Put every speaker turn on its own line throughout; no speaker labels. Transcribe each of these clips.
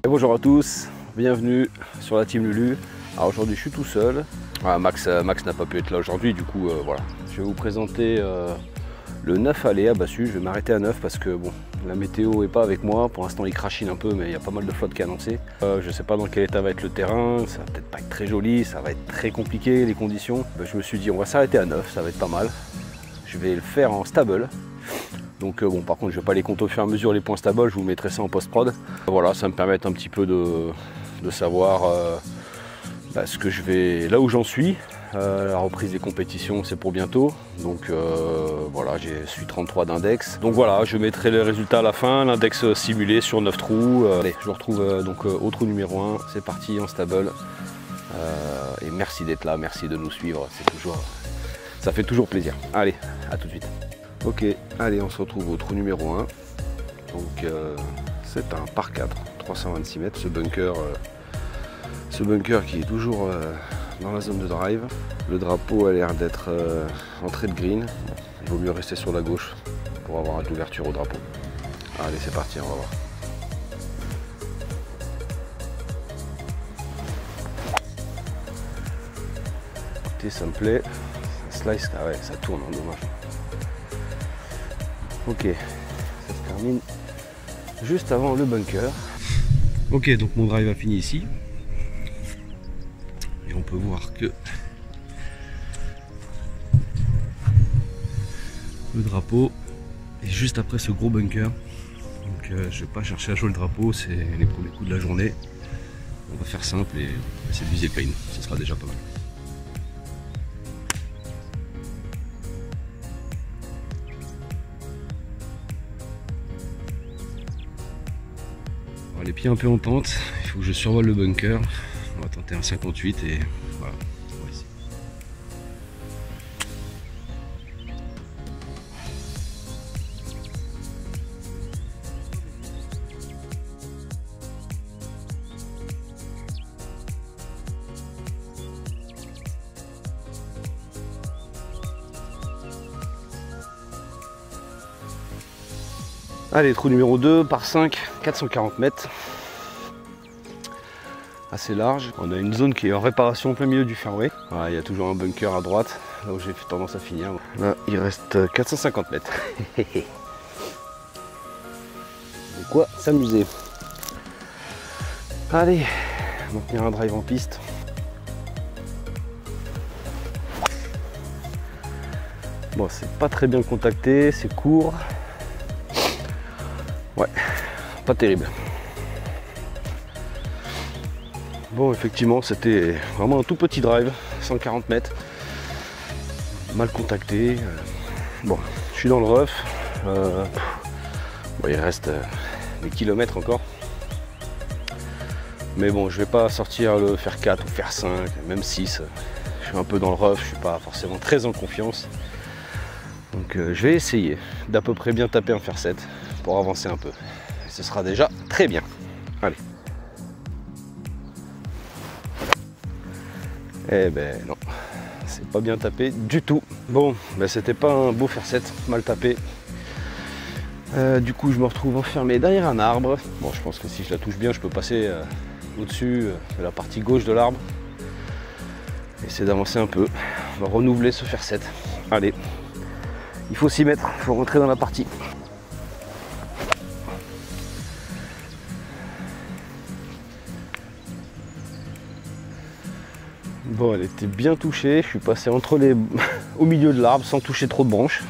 Et bonjour à tous, bienvenue sur la team Lulu. Alors aujourd'hui je suis tout seul. Max n'a pas pu être là aujourd'hui, du coup voilà. Je vais vous présenter le 9 aller à Bassus. Je vais m'arrêter à 9 parce que bon, la météo est pas avec moi. Pour l'instant il crachine un peu, mais il y a pas mal de flotte qui est annoncée. Je sais pas dans quel état va être le terrain, ça va peut-être pas être très joli, ça va être très compliqué les conditions. Je me suis dit on va s'arrêter à 9, ça va être pas mal. Je vais le faire en stable. Donc bon, par contre je vais pas les compter au fur et à mesure les points stable, je vous mettrai ça en post-prod. Voilà, ça me permet un petit peu de savoir ce que je vais, là où j'en suis. La reprise des compétitions c'est pour bientôt. Donc voilà, je suis 33 d'index. Donc voilà, je mettrai les résultats à la fin, l'index simulé sur 9 trous. Allez, je vous retrouve donc au trou numéro 1, c'est parti en stable. Et merci d'être là, merci de nous suivre, ça fait toujours plaisir. Allez, à tout de suite. Ok, allez, on se retrouve au trou numéro 1. Donc c'est un par 4, 326 mètres. Ce bunker qui est toujours dans la zone de drive. Le drapeau a l'air d'être entrée de green. Il vaut mieux rester sur la gauche pour avoir de l'ouverture au drapeau. Allez, c'est parti, on va voir. Écoutez, ça me plaît. Ça slice, ah ouais, ça tourne, hein, dommage. Ok, ça se termine juste avant le bunker. Ok, donc mon drive a fini ici. Et on peut voir que le drapeau est juste après ce gros bunker. Donc je vais pas chercher à jouer le drapeau, c'est les premiers coups de la journée. On va faire simple et essayer de viser le green, ce sera déjà pas mal. Les pieds un peu en pente, il faut que je survole le bunker. On va tenter un 58 et voilà, on va essayer. Allez, trou numéro 2 par 5, 440 mètres. Assez large. On a une zone qui est en réparation en plein milieu du fairway. Voilà, il y a toujours un bunker à droite, là où j'ai tendance à finir. Là, il reste 450 mètres. De quoi s'amuser. Allez, on va tenir un drive en piste. Bon, c'est pas très bien contacté, c'est court. Ouais, pas terrible. Bon, effectivement, c'était vraiment un tout petit drive, 140 mètres. Mal contacté. Bon, je suis dans le rough. Bon, il reste des kilomètres encore. Mais bon, je vais pas sortir le faire 4 ou faire 5, même 6. Je suis un peu dans le rough, je suis pas forcément très en confiance. Donc je vais essayer d'à peu près bien taper un faire 7 pour avancer un peu. Et ce sera déjà très bien. Allez. Eh ben non, c'est pas bien tapé du tout. Bon, ben c'était pas un beau faire 7, mal tapé. Du coup je me retrouve enfermé derrière un arbre. Bon, je pense que si je la touche bien, je peux passer au-dessus de la partie gauche de l'arbre. Essayer d'avancer un peu. On va renouveler ce faire 7. Allez, il faut s'y mettre, il faut rentrer dans la partie. Bon, elle était bien touchée, je suis passé au milieu de l'arbre sans toucher trop de branches.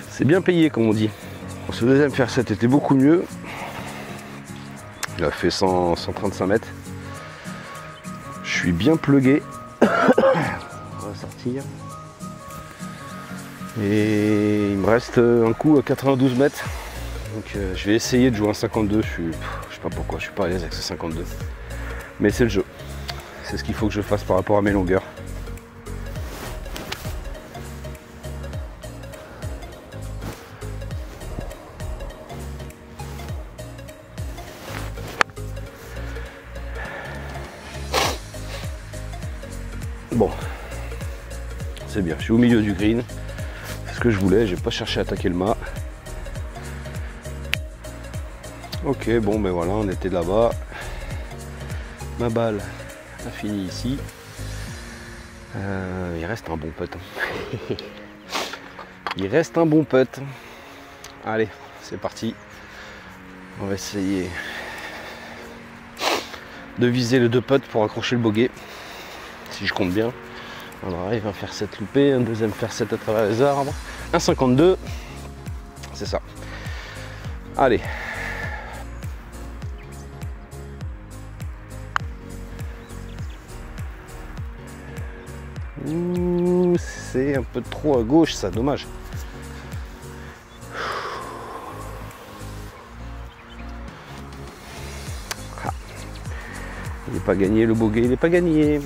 C'est bien payé comme on dit. Ce deuxième faire 7 était beaucoup mieux. Il a fait 135 mètres. Je suis bien plugué. On va sortir. Et il me reste un coup à 92 mètres. Donc je vais essayer de jouer un 52. Je sais pas pourquoi, je suis pas à l'aise avec ce 52. Mais c'est le jeu. C'est ce qu'il faut que je fasse par rapport à mes longueurs. Bon, c'est bien, je suis au milieu du green. C'est ce que je voulais, j'ai pas cherché à attaquer le mât. Ok, bon ben voilà, on était là-bas. Ma balle a fini ici. Il reste un bon putt. Il reste un bon putt. Allez, c'est parti. On va essayer de viser les 2 putts pour accrocher le bogey. Si je compte bien. On arrive à faire 7 loupés, un deuxième faire 7 à travers les arbres. 1,52. C'est ça. Allez. Ouh, c'est un peu trop à gauche ça, dommage. Ah. Il n'est pas gagné le bogey, il n'est pas gagné.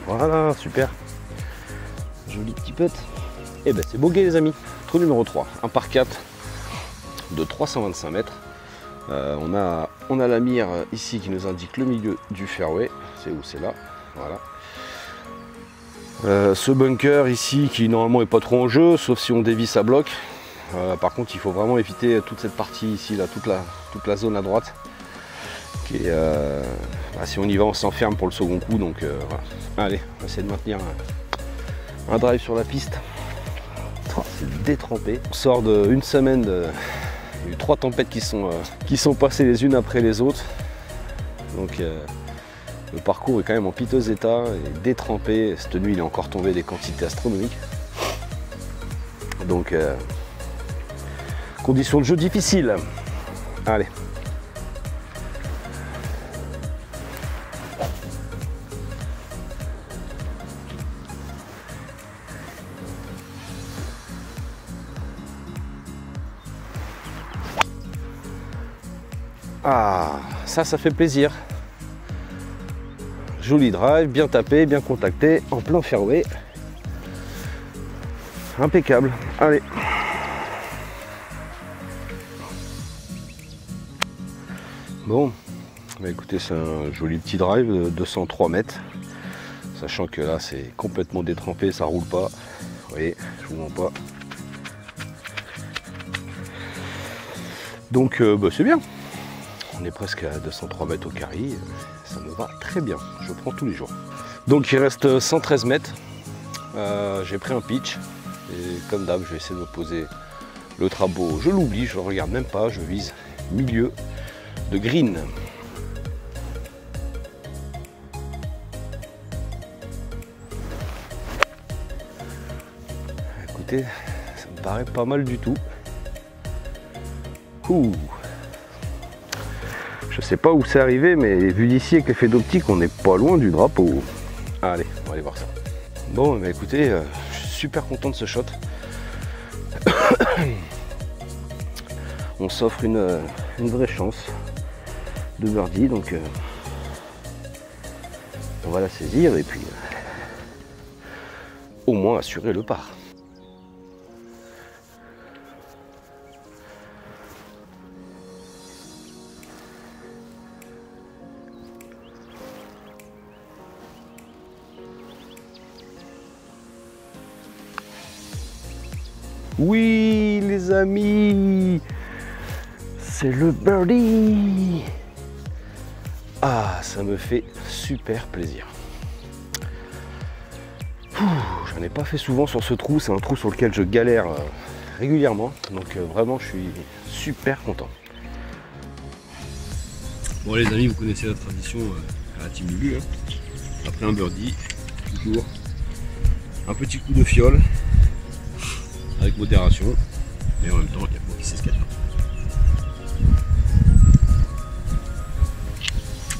Voilà, super. Joli petit putt. Et ben c'est bogey les amis. Trou numéro 3, un par 4 de 325 mètres. On a la mire ici qui nous indique le milieu du fairway. C'est où? C'est là. Voilà. Ce bunker ici qui normalement est pas trop en jeu, sauf si on dévisse à bloc. Par contre, il faut vraiment éviter toute cette partie ici, là, toute la zone à droite. Qui est, si on y va, on s'enferme pour le second coup. Donc voilà. Allez, on va essayer de maintenir un drive sur la piste. Oh, c'est détrempé. On sort d'une semaine de. Il y a eu 3 tempêtes qui sont passées les unes après les autres. Donc le parcours est quand même en piteux état et détrempé. Cette nuit il est encore tombé des quantités astronomiques. Donc conditions de jeu difficiles. Allez. Ah, ça fait plaisir. Joli drive, bien tapé, bien contacté, en plein fairway. Impeccable. Allez. Bon, bah écoutez, c'est un joli petit drive de 203 mètres. Sachant que là, c'est complètement détrempé, ça roule pas. Vous voyez, je vous mens pas. Donc, bah, c'est bien. On est presque à 203 mètres au carré, ça me va très bien, je prends tous les jours. Donc il reste 113 mètres, j'ai pris un pitch, et comme d'hab je vais essayer de me poser le trabot, je l'oublie, je ne regarde même pas, je vise milieu de green. Écoutez, ça me paraît pas mal du tout. Ouh. Je sais pas où c'est arrivé, mais vu d'ici avec l'effet d'optique, on n'est pas loin du drapeau. Allez, on va aller voir ça. Bon, bah écoutez, je suis super content de ce shot. On s'offre une vraie chance de birdie, donc on va la saisir et puis au moins assurer le par. Oui les amis, c'est le birdie. Ah, ça me fait super plaisir. J'en ai pas fait souvent sur ce trou, c'est un trou sur lequel je galère régulièrement, donc vraiment je suis super content. Bon les amis, vous connaissez la tradition à la team Lulu, hein. Après un birdie, toujours un petit coup de fiole. Avec modération, mais en même temps, il y a pas qui sait ce qu'il y a.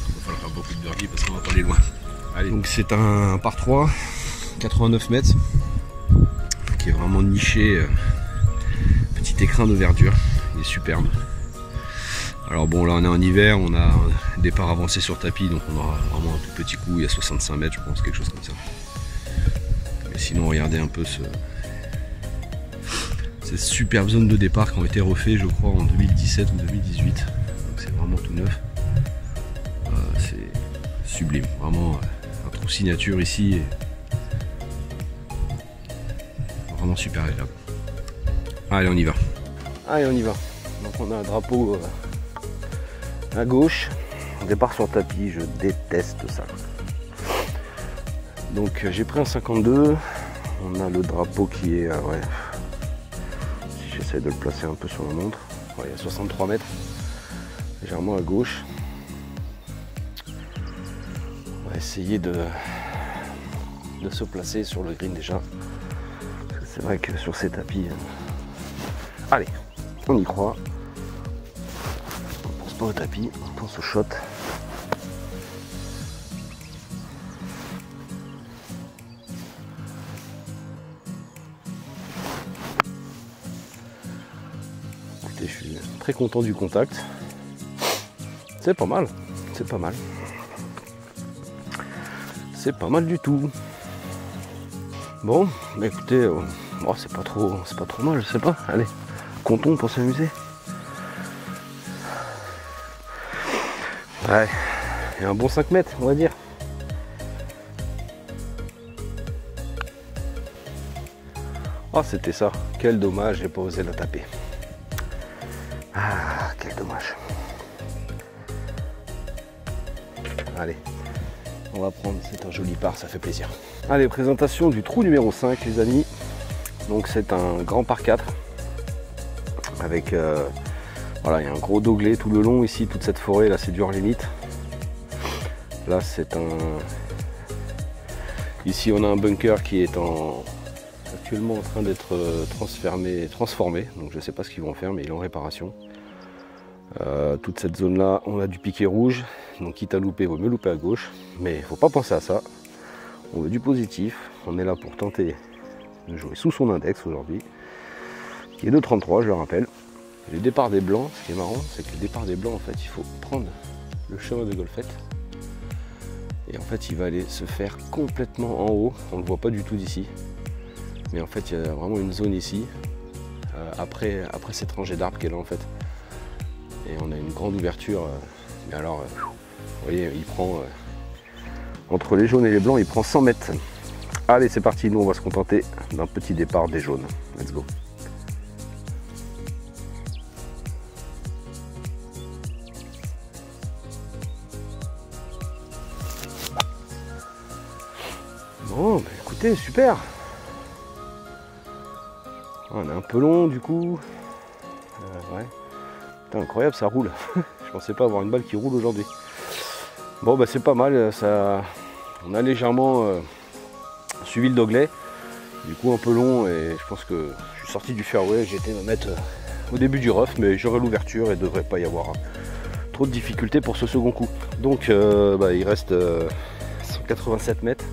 Il va falloir faire beaucoup de birdie parce qu'on va pas aller loin. Allez, donc c'est un par 3, 89 mètres, qui est vraiment niché, petit écrin de verdure, il est superbe. Alors bon, là on est en hiver, on a un départ avancé sur tapis, donc on aura vraiment un tout petit coup, il y a 65 mètres, je pense, quelque chose comme ça. Mais sinon, regardez un peu ces superbes zones de départ qui ont été refaits, je crois, en 2017 ou 2018. Donc c'est vraiment tout neuf. C'est sublime, vraiment un trou signature ici. vraiment super agréable. Allez, on y va. Allez, on y va. Donc on a un drapeau à gauche. On départ sur tapis, je déteste ça. Donc j'ai pris un 52. On a le drapeau qui est, ouais, si j'essaie de le placer un peu sur la montre, ouais, il y a 63 mètres, légèrement à gauche. On va essayer de se placer sur le green déjà. C'est vrai que sur ces tapis, allez, on y croit. On pense pas au tapis, on pense au shot. Écoutez, je suis très content du contact. C'est pas mal, c'est pas mal. C'est pas mal du tout. Bon, bah écoutez, oh, c'est pas trop mal, je sais pas. Allez, comptons pour s'amuser. Ouais, il y a un bon 5 mètres, on va dire. Oh, c'était ça. Quel dommage, j'ai pas osé la taper. Ah, quel dommage. Allez, on va prendre, c'est un joli par, ça fait plaisir. Allez, présentation du trou numéro 5, les amis. Donc c'est un grand par 4 avec voilà, il y a un gros doglé tout le long ici, toute cette forêt là, c'est dur limite. Là c'est un, ici on a un bunker qui est actuellement en train d'être transformé, donc je sais pas ce qu'ils vont faire, mais il est en réparation. Toute cette zone là, on a du piquet rouge, donc quitte à louper, vaut mieux louper à gauche, mais il faut pas penser à ça. On veut du positif, on est là pour tenter de jouer sous son index aujourd'hui, qui est de 33, je le rappelle. Le départ des blancs, ce qui est marrant, c'est que le départ des blancs, en fait, il faut prendre le chemin de golfette. Et en fait, il va aller se faire complètement en haut. On ne le voit pas du tout d'ici. Mais en fait, il y a vraiment une zone ici, après cette rangée d'arbres qui est là, en fait. Et on a une grande ouverture. Mais alors, vous voyez, il prend, entre les jaunes et les blancs, il prend 100 mètres. Allez, c'est parti, nous on va se contenter d'un petit départ des jaunes. Let's go. Bon, bah écoutez, super. On est un peu long du coup. Ouais. Putain, incroyable, ça roule. Je pensais pas avoir une balle qui roule aujourd'hui. Bon, bah c'est pas mal. Ça... On a légèrement suivi le doglet. Du coup, un peu long et je pense que je suis sorti du fairway. J'ai été me mettre au début du rough, mais j'aurai l'ouverture et il ne devrait pas y avoir trop de difficultés pour ce second coup. Donc, il reste 187 mètres.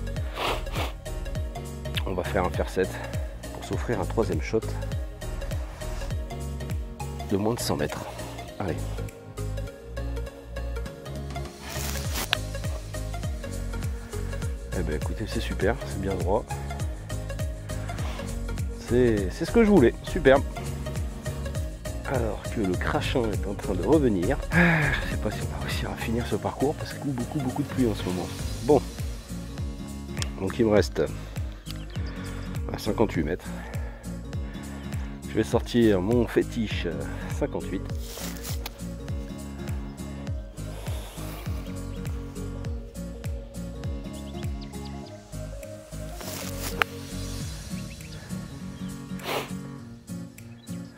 On va faire un fair set pour s'offrir un troisième shot de moins de 100 mètres. Allez. Eh bien écoutez, c'est super, c'est bien droit. C'est ce que je voulais, super. Alors que le crachin est en train de revenir. Je ne sais pas si on va réussir à finir ce parcours parce que beaucoup de pluie en ce moment. Bon, donc il me reste 58 mètres. Je vais sortir mon fétiche 58.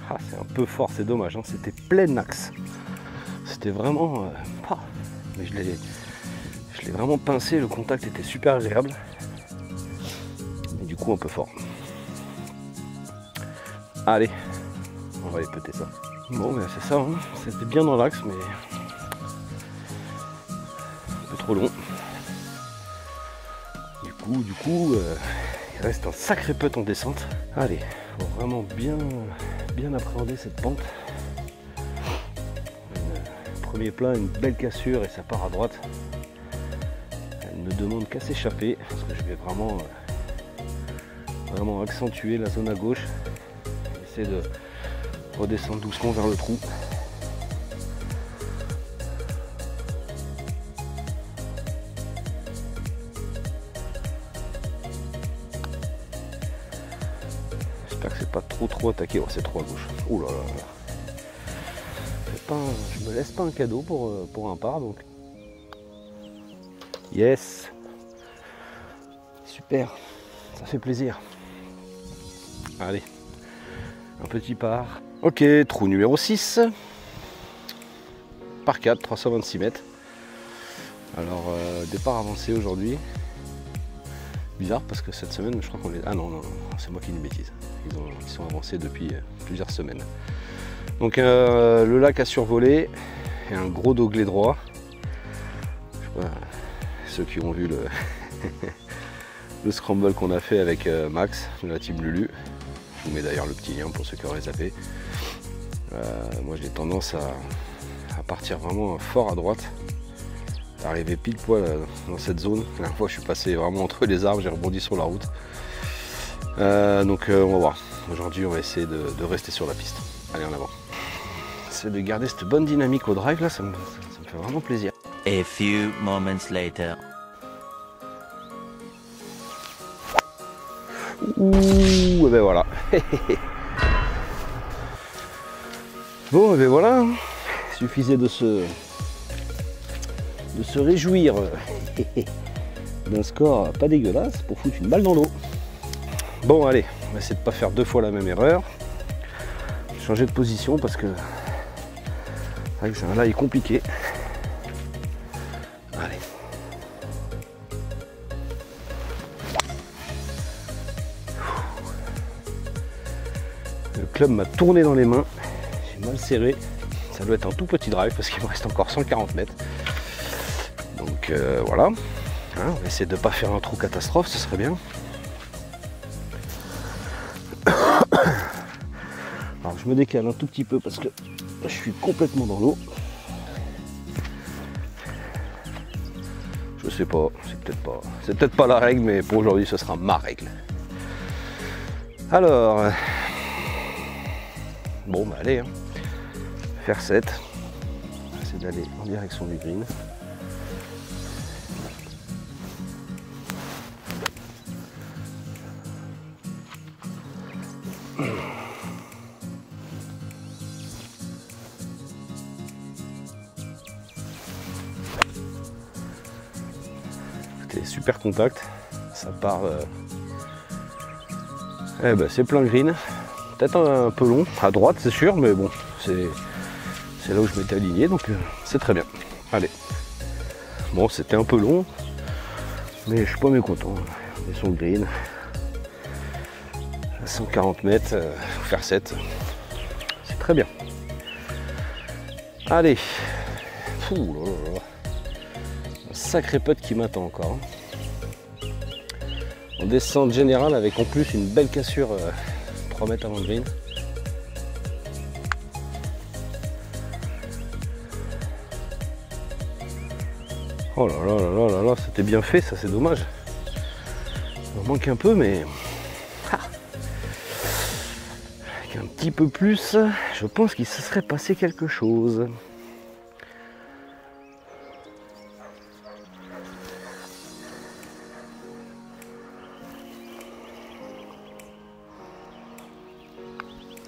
Ah, c'est un peu fort, c'est dommage, hein. C'était plein axe. C'était vraiment... mais je l'ai vraiment pincé, le contact était super agréable. Et du coup un peu fort. Allez, on va aller péter ça. Bon, ben c'est ça, hein. C'était bien dans l'axe, mais un peu trop long. Du coup, il reste un sacré putt en descente. Allez, faut vraiment bien appréhender cette pente. Premier plat, une belle cassure et ça part à droite. Elle ne demande qu'à s'échapper parce que je vais vraiment accentuer la zone à gauche. Essayer de redescendre doucement vers le trou. trop attaqué. Oh, c'est trop à gauche. Ouh là là là. Je me laisse pas un cadeau pour un par, donc. Yes. Super. Ça fait plaisir. Allez. Un petit par. Ok, trou numéro 6. Par 4, 326 mètres. Alors, départ avancé aujourd'hui. Bizarre parce que cette semaine, je crois qu'on les... Ah non, c'est moi qui dis une bêtise. Ils sont avancés depuis plusieurs semaines. Donc le lac a survolé et un gros doglé droit. Je sais pas, ceux qui ont vu le, le scramble qu'on a fait avec Max de la team Lulu. Je vous mets d'ailleurs le petit lien pour ceux qui auraient zappé. Moi j'ai tendance à partir vraiment fort à droite. Arrivé pile poil dans cette zone. La dernière fois je suis passé vraiment entre les arbres, j'ai rebondi sur la route. Donc on va voir. Aujourd'hui on va essayer de rester sur la piste. Allez, en avant. C'est de garder cette bonne dynamique au drive là, ça me fait vraiment plaisir.
A few moments later.
Ouh, et ben voilà. Bon, et ben voilà. Il suffisait de se réjouir d'un score pas dégueulasse pour foutre une balle dans l'eau. Bon, allez, on va essayer de ne pas faire deux fois la même erreur. Changer de position parce que là il est compliqué. Allez. Le club m'a tourné dans les mains. J'ai mal serré. Ça doit être un tout petit drive parce qu'il me reste encore 140 mètres. Donc voilà. Hein, on va essayer de ne pas faire un trou catastrophe, ce serait bien. Alors je me décale un tout petit peu parce que je suis complètement dans l'eau. Je sais pas, c'est peut-être pas la règle, mais pour aujourd'hui ce sera ma règle. Alors, bon bah allez, hein. Faire 7. On va essayer d'aller en direction du green. Super contact, ça part c'est plein green, peut-être un peu long à droite c'est sûr, mais bon c'est là où je m'étais aligné, donc c'est très bien. Allez, bon c'était un peu long mais je suis pas mécontent. On est sur le green à 140 mètres, faut faire 7, c'est très bien. Allez, fou, un sacré putt qui m'attend encore. En descente générale avec en plus une belle cassure 3 mètres avant le green. Oh là là là là là, c'était bien fait, ça c'est dommage. Il en manque un peu mais avec un petit peu plus, je pense qu'il se serait passé quelque chose.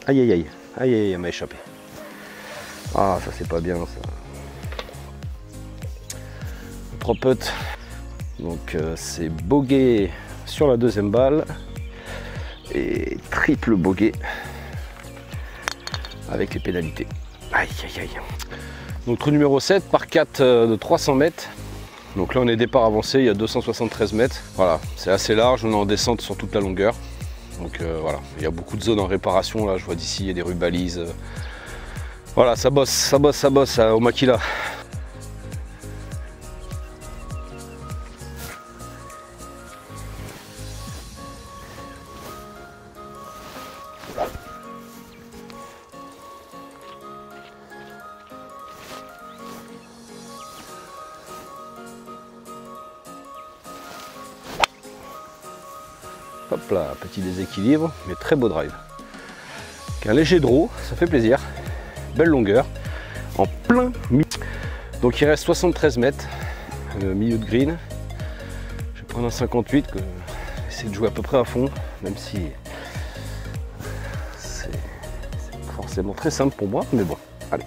Aïe aïe aïe, aïe aïe, elle m'a échappé. Ah, ça c'est pas bien ça. 3 putts. Donc c'est bogey sur la deuxième balle et triple bogey avec les pénalités. Aïe aïe aïe. Donc trou numéro 7 par 4 de 300 mètres. Donc là on est départ avancé, il y a 273 mètres. Voilà, c'est assez large, on est en descente sur toute la longueur. Donc voilà, il y a beaucoup de zones en réparation là, je vois d'ici, il y a des rues balises. Voilà, ça bosse au maquila. Hop là, petit déséquilibre, mais très beau drive. Avec un léger draw, ça fait plaisir. Belle longueur, en plein milieu. Donc il reste 73 mètres, le milieu de green. Je vais prendre un 58, que j'essaie de jouer à peu près à fond, même si forcément très simple pour moi, mais bon, allez.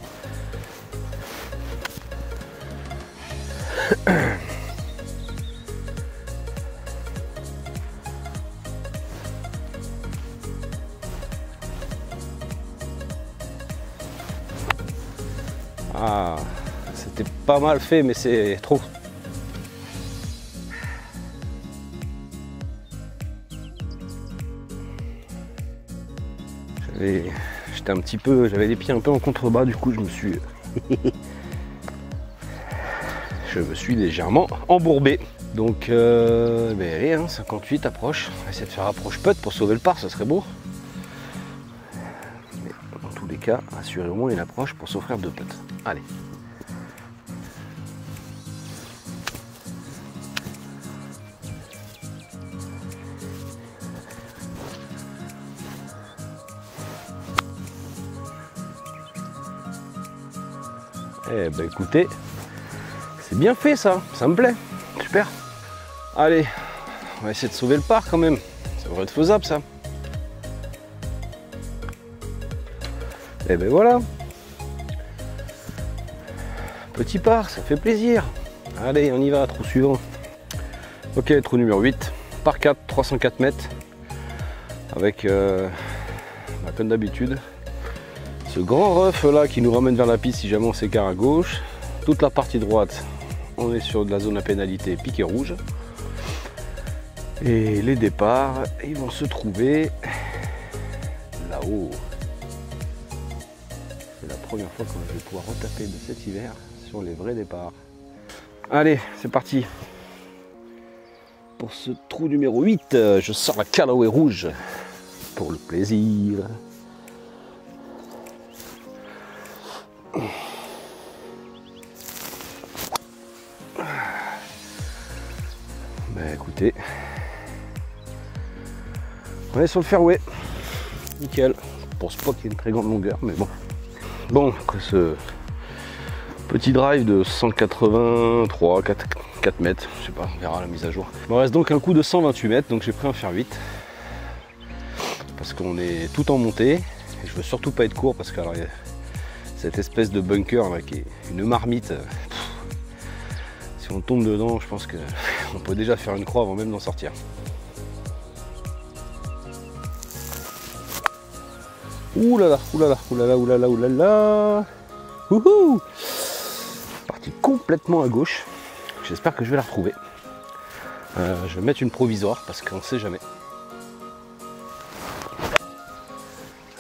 Ah, c'était pas mal fait, mais c'est trop. J'étais un petit peu, j'avais les pieds un peu en contrebas, du coup je me suis légèrement embourbé. Donc ben allez, hein, 58 approche. On va essayer de faire approche putt pour sauver le par, ça serait beau. Mais dans tous les cas, assurez au moins une approche pour s'offrir 2 putts. Allez. Eh ben écoutez, c'est bien fait ça me plaît, super. Allez, on va essayer de sauver le par quand même, ça devrait être faisable ça. Et ben voilà, petit par, ça fait plaisir. Allez, on y va, trou suivant. Ok, trou numéro 8, par 4, 304 mètres, avec, comme d'habitude, ce grand ref là qui nous ramène vers la piste si jamais on s'écarte à gauche. Toute la partie droite, on est sur de la zone à pénalité piqué rouge. Et les départs, ils vont se trouver là-haut. C'est la première fois que je vais pouvoir retaper de cet hiver sur les vrais départs. Allez, c'est parti. Pour ce trou numéro 8, je sors la Callaway rouge pour le plaisir. Ben écoutez, on est sur le fairway, nickel. Pour ce pas qu'il y ait une très grande longueur, mais bon. Bon, après ce petit drive de 183, 4 mètres, je sais pas, on verra la mise à jour. Il me reste donc un coup de 128 mètres, donc j'ai pris un fer 8 parce qu'on est tout en montée et je veux surtout pas être court parce que alors, il y a cette espèce de bunker là, qui est une marmite. Si on tombe dedans, je pense que on peut déjà faire une croix avant même d'en sortir. Ouh là là, ouh là là, ouh là là, ouh là là, ouh là là. Wouhou! Parti complètement à gauche. J'espère que je vais la retrouver. Je vais mettre une provisoire parce qu'on ne sait jamais.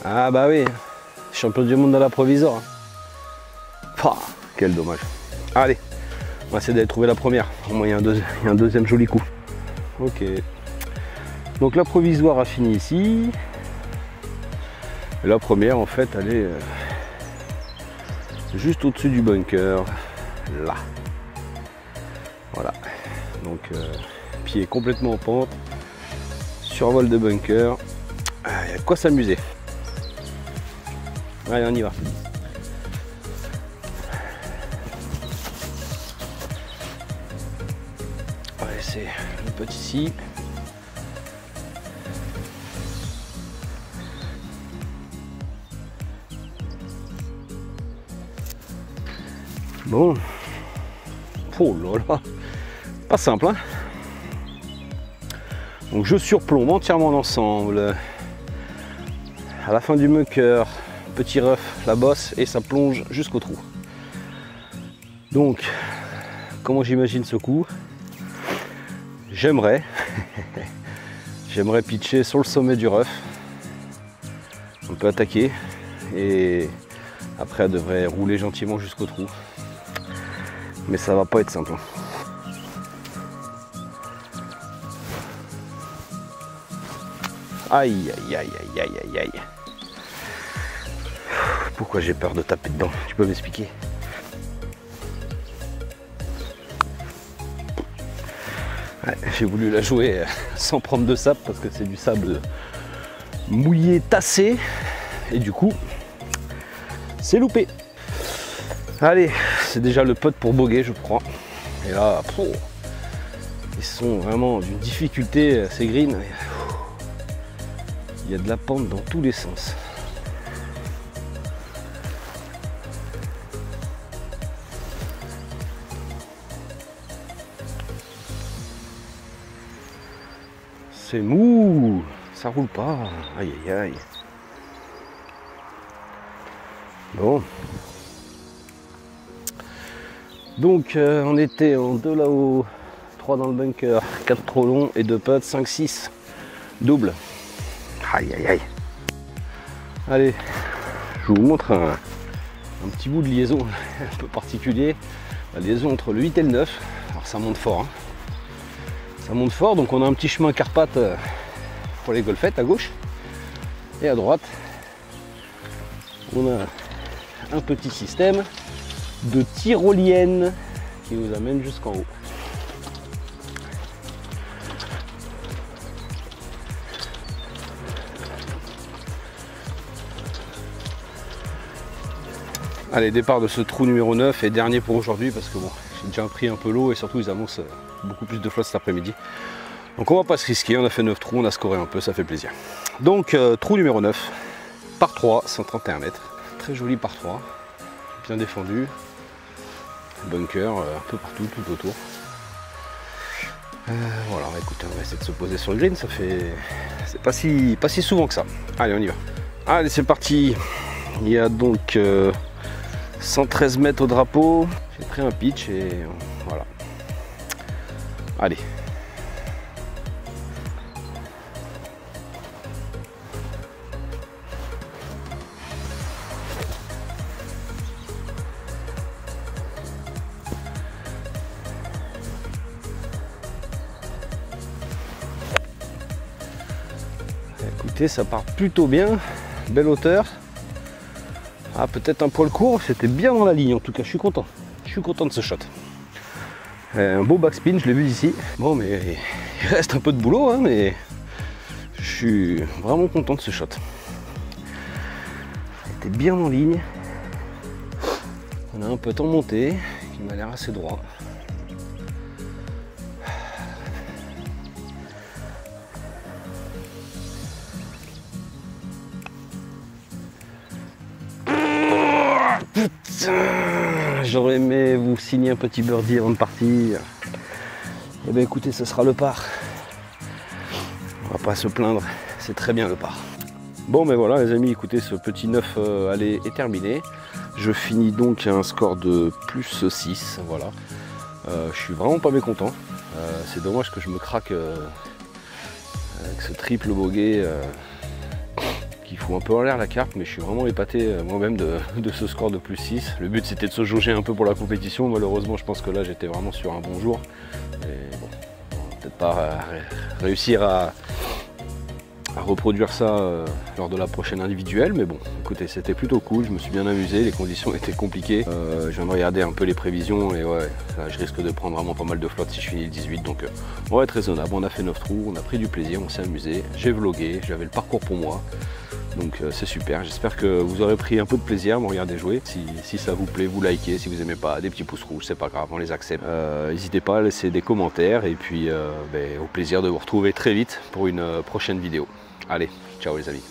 Ah bah oui, champion du monde dans la provisoire. Ah, quel dommage. Allez, on va essayer d'aller trouver la première. Au moins il y a un deuxième joli coup. Ok. Donc la provisoire a fini ici. Et la première en fait elle est juste au-dessus du bunker. Là. Voilà. Donc pied complètement en pente. Survol de bunker. Il y a de quoi s'amuser. Allez, on y va. On va laisser le petit ici. Bon. Oh là là. Pas simple, hein. Donc je surplombe entièrement l'ensemble. À la fin du bunker, petit rough, la bosse et ça plonge jusqu'au trou. Donc, comment j'imagine ce coup? J'aimerais pitcher sur le sommet du rough. On peut attaquer et après elle devrait rouler gentiment jusqu'au trou. Mais ça va pas être simple. Aïe aïe aïe aïe aïe aïe aïe. Pourquoi j'ai peur de taper dedans? Tu peux m'expliquer? Ouais, j'ai voulu la jouer sans prendre de sable parce que c'est du sable mouillé, tassé. Et du coup, c'est loupé. Allez, c'est déjà le putt pour boguer, je crois. Et là, ils sont vraiment d'une difficulté, ces greens. Il y a de la pente dans tous les sens. c'est mou, ça roule pas. Aïe aïe aïe. Bon. Donc on était en 2 là-haut, 3 dans le bunker, 4 trop longs et 2 putts, 5, 6. Double. Aïe aïe aïe. Allez, je vous montre un petit bout de liaison un peu particulier. La liaison entre le 8 et le 9. Alors ça monte fort. Hein. Ça monte fort, donc on a un petit chemin Carpath pour les golfettes à gauche. Et à droite, on a un petit système de tyrolienne qui nous amène jusqu'en haut. Allez, départ de ce trou numéro 9 et dernier pour aujourd'hui parce que bon, j'ai déjà pris un peu l'eau et surtout ils annoncent beaucoup plus de flotte cet après-midi. Donc on va pas se risquer, on a fait 9 trous, on a scoré un peu, ça fait plaisir. Donc trou numéro 9, par 3, 131 mètres. Très joli par 3, bien défendu. Bunker un peu partout, tout autour. Voilà, écoutez, on va essayer de se poser sur le green, ça fait... c'est pas si souvent que ça. Allez, on y va. Allez, c'est parti. Il y a donc 113 mètres au drapeau. J'ai pris un pitch et voilà. Allez. Écoutez, ça part plutôt bien. Belle hauteur. Ah, peut-être un poil court, c'était bien dans la ligne en tout cas, je suis content. Je suis content de ce shot. Un beau backspin, je l'ai vu d'ici. Bon, mais il reste un peu de boulot, hein, mais je suis vraiment content de ce shot. C'était bien en ligne. On a un peu de temps monté, qui m'a l'air assez droit. Putain, j'aurais aimé vous signer un petit birdie avant de partir. Eh bien écoutez, ce sera le par. On va pas se plaindre, c'est très bien le par. Bon mais voilà les amis, écoutez, ce petit 9 aller est terminé. Je finis donc à un score de plus 6, voilà. Je suis vraiment pas mécontent. C'est dommage que je me craque avec ce triple bogey. Il fout un peu en l'air la carte, mais je suis vraiment épaté moi-même de ce score de plus 6. Le but c'était de se jauger un peu pour la compétition. Malheureusement, je pense que là j'étais vraiment sur un bon jour. Et bon, peut-être pas réussir à reproduire ça lors de la prochaine individuelle, mais bon, écoutez, c'était plutôt cool. Je me suis bien amusé, les conditions étaient compliquées. Je viens de regarder un peu les prévisions et ouais, là, je risque de prendre vraiment pas mal de flotte si je finis le 18. Donc on va être raisonnable. On a fait 9 trous, on a pris du plaisir, on s'est amusé. J'ai vlogué, j'avais le parcours pour moi. Donc c'est super, j'espère que vous aurez pris un peu de plaisir à me regarder jouer. Si ça vous plaît, vous likez, si vous aimez pas, des petits pouces rouges, c'est pas grave, on les accepte. N'hésitez pas à laisser des commentaires et puis au plaisir de vous retrouver très vite pour une prochaine vidéo. Allez, ciao les amis.